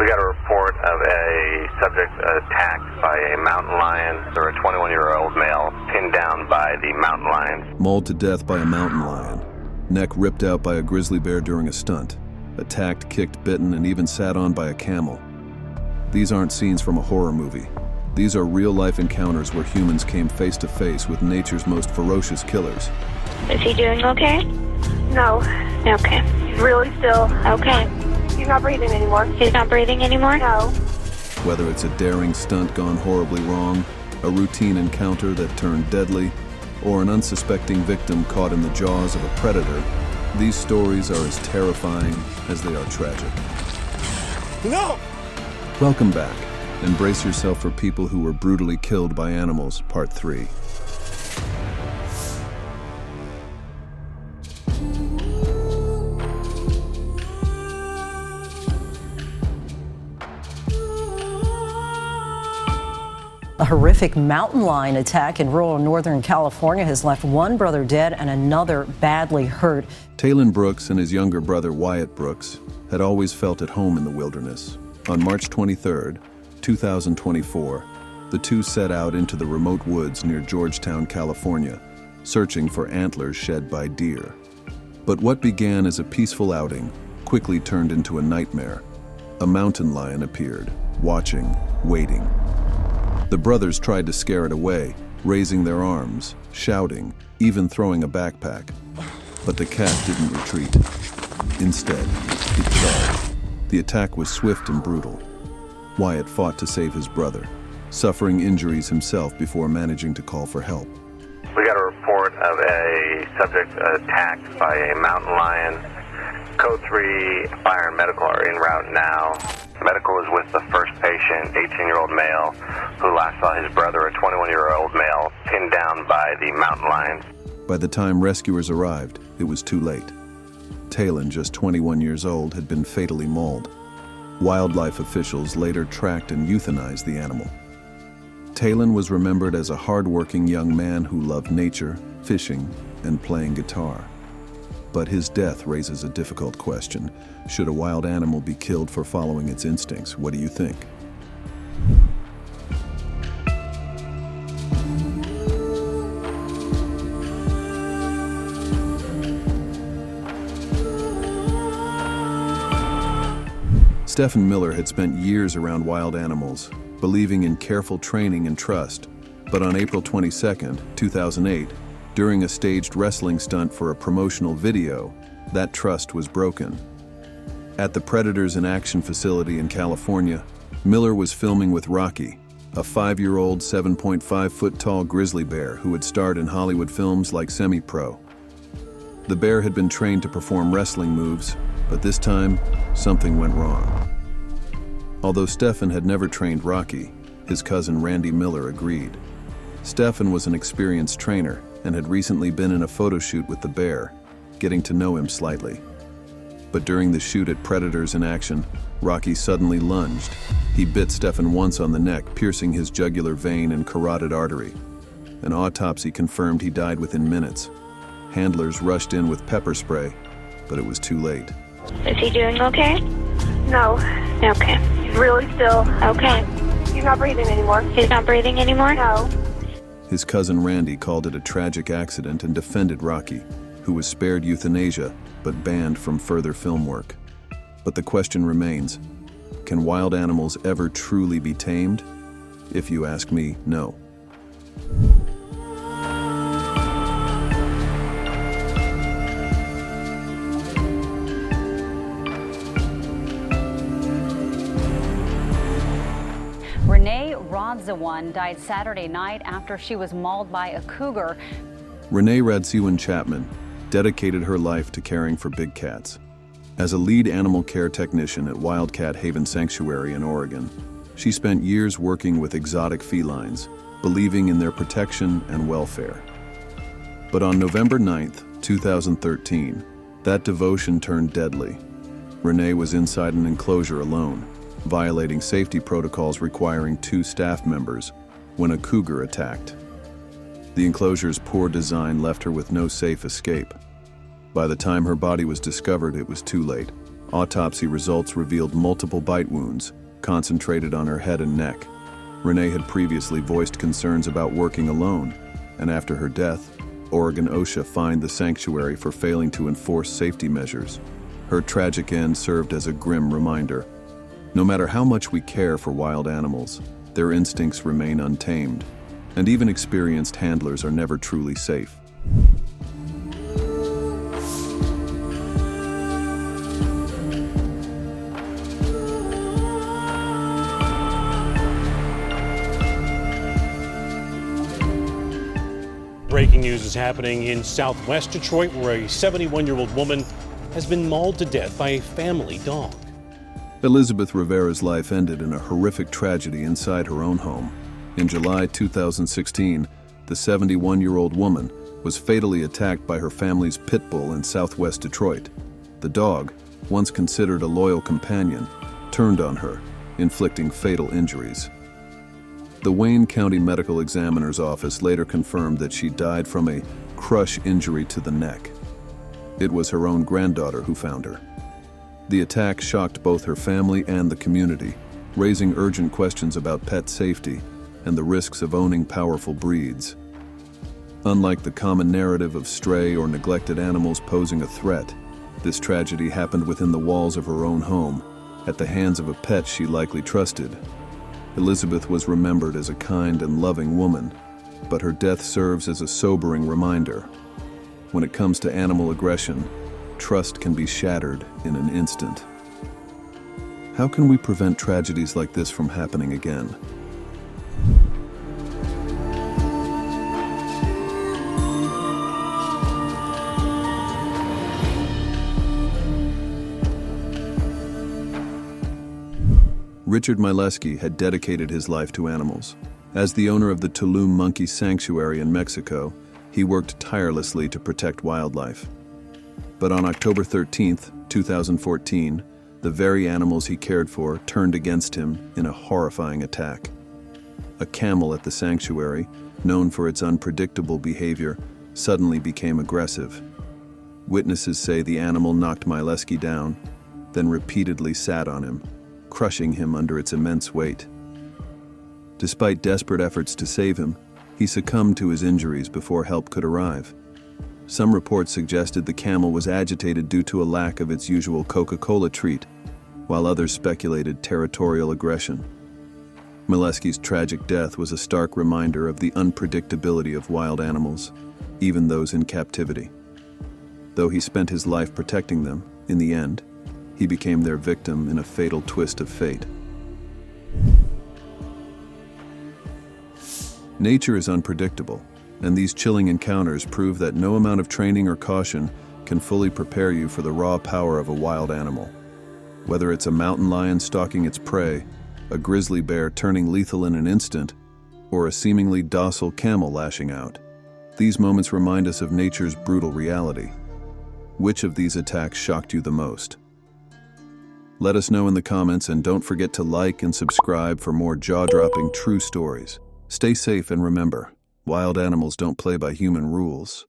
We got a report of a subject attacked by a mountain lion, or a 21-year-old male pinned down by the mountain lion. Mauled to death by a mountain lion. Neck ripped out by a grizzly bear during a stunt. Attacked, kicked, bitten, and even sat on by a camel. These aren't scenes from a horror movie. These are real-life encounters where humans came face-to-face with nature's most ferocious killers. Is he doing okay? No. Okay. He's really still. Okay. He's not breathing anymore. He's not breathing anymore? No. Whether it's a daring stunt gone horribly wrong, a routine encounter that turned deadly, or an unsuspecting victim caught in the jaws of a predator, these stories are as terrifying as they are tragic. No! Welcome back. Embrace yourself for people who were brutally killed by animals, Part 3. A horrific mountain lion attack in rural northern California has left one brother dead and another badly hurt. Talon Brooks and his younger brother Wyatt Brooks had always felt at home in the wilderness. On March 23, 2024, the two set out into the remote woods near Georgetown, California, searching for antlers shed by deer. But what began as a peaceful outing quickly turned into a nightmare. A mountain lion appeared, watching, waiting. The brothers tried to scare it away, raising their arms, shouting, even throwing a backpack. But the cat didn't retreat. Instead, it charged. The attack was swift and brutal. Wyatt fought to save his brother, suffering injuries himself before managing to call for help. We got a report of a subject attacked by a mountain lion. Code 3, fire and medical are en route now. Medical is with the first patient, 18-year-old male, who last saw his brother, a 21-year-old male, pinned down by the mountain lion. By the time rescuers arrived, it was too late. Talon, just 21 years old, had been fatally mauled. Wildlife officials later tracked and euthanized the animal. Talon was remembered as a hard-working young man who loved nature, fishing, and playing guitar. But his death raises a difficult question. Should a wild animal be killed for following its instincts? What do you think? Stephen Miller had spent years around wild animals, believing in careful training and trust. But on April 22, 2008, during a staged wrestling stunt for a promotional video, that trust was broken. At the Predators in Action facility in California, Miller was filming with Rocky, a 5-year-old, 7.5-foot-tall grizzly bear who had starred in Hollywood films like Semi-Pro. The bear had been trained to perform wrestling moves, but this time, something went wrong. Although Stephen had never trained Rocky, his cousin Randy Miller agreed. Stephen was an experienced trainer and had recently been in a photo shoot with the bear, getting to know him slightly. But during the shoot at Predators in Action, Rocky suddenly lunged. He bit Stephen once on the neck, piercing his jugular vein and carotid artery. An autopsy confirmed he died within minutes. Handlers rushed in with pepper spray, but it was too late. Is he doing okay? No. Okay. He's really still. Okay. He's not breathing anymore. He's not breathing anymore? No. His cousin Randy called it a tragic accident and defended Rocky, who was spared euthanasia but banned from further film work. But the question remains, can wild animals ever truly be tamed? If you ask me, no. Radziwiłł died Saturday night after she was mauled by a cougar. Renee Radziwiłł Chapman dedicated her life to caring for big cats. As a lead animal care technician at Wildcat Haven Sanctuary in Oregon, she spent years working with exotic felines, believing in their protection and welfare. But on November 9, 2013, that devotion turned deadly. Renee was inside an enclosure alone, violating safety protocols requiring 2 staff members, when a cougar attacked. The enclosure's poor design left her with no safe escape. By the time her body was discovered, it was too late. Autopsy results revealed multiple bite wounds, concentrated on her head and neck. Renee had previously voiced concerns about working alone, and after her death, Oregon OSHA fined the sanctuary for failing to enforce safety measures. Her tragic end served as a grim reminder. No matter how much we care for wild animals, their instincts remain untamed, and even experienced handlers are never truly safe. Breaking news is happening in southwest Detroit, where a 71-year-old woman has been mauled to death by a family dog. Elizabeth Rivera's life ended in a horrific tragedy inside her own home. In July 2016, the 71-year-old woman was fatally attacked by her family's pit bull in southwest Detroit. The dog, once considered a loyal companion, turned on her, inflicting fatal injuries. The Wayne County Medical Examiner's Office later confirmed that she died from a crush injury to the neck. It was her own granddaughter who found her. The attack shocked both her family and the community, raising urgent questions about pet safety and the risks of owning powerful breeds. Unlike the common narrative of stray or neglected animals posing a threat, this tragedy happened within the walls of her own home, at the hands of a pet she likely trusted. Elizabeth was remembered as a kind and loving woman, but her death serves as a sobering reminder. When it comes to animal aggression, trust can be shattered in an instant. How can we prevent tragedies like this from happening again? Richard Mileski had dedicated his life to animals. As the owner of the Tulum Monkey Sanctuary in Mexico, he worked tirelessly to protect wildlife. But on October 13, 2014, the very animals he cared for turned against him in a horrifying attack. A camel at the sanctuary, known for its unpredictable behavior, suddenly became aggressive. Witnesses say the animal knocked Mileski down, then repeatedly sat on him, crushing him under its immense weight. Despite desperate efforts to save him, he succumbed to his injuries before help could arrive. Some reports suggested the camel was agitated due to a lack of its usual Coca-Cola treat, while others speculated territorial aggression. Mileski's tragic death was a stark reminder of the unpredictability of wild animals, even those in captivity. Though he spent his life protecting them, in the end, he became their victim in a fatal twist of fate. Nature is unpredictable, and these chilling encounters prove that no amount of training or caution can fully prepare you for the raw power of a wild animal. Whether it's a mountain lion stalking its prey, a grizzly bear turning lethal in an instant, or a seemingly docile camel lashing out, these moments remind us of nature's brutal reality. Which of these attacks shocked you the most? Let us know in the comments, and don't forget to like and subscribe for more jaw-dropping true stories. Stay safe and remember, wild animals don't play by human rules.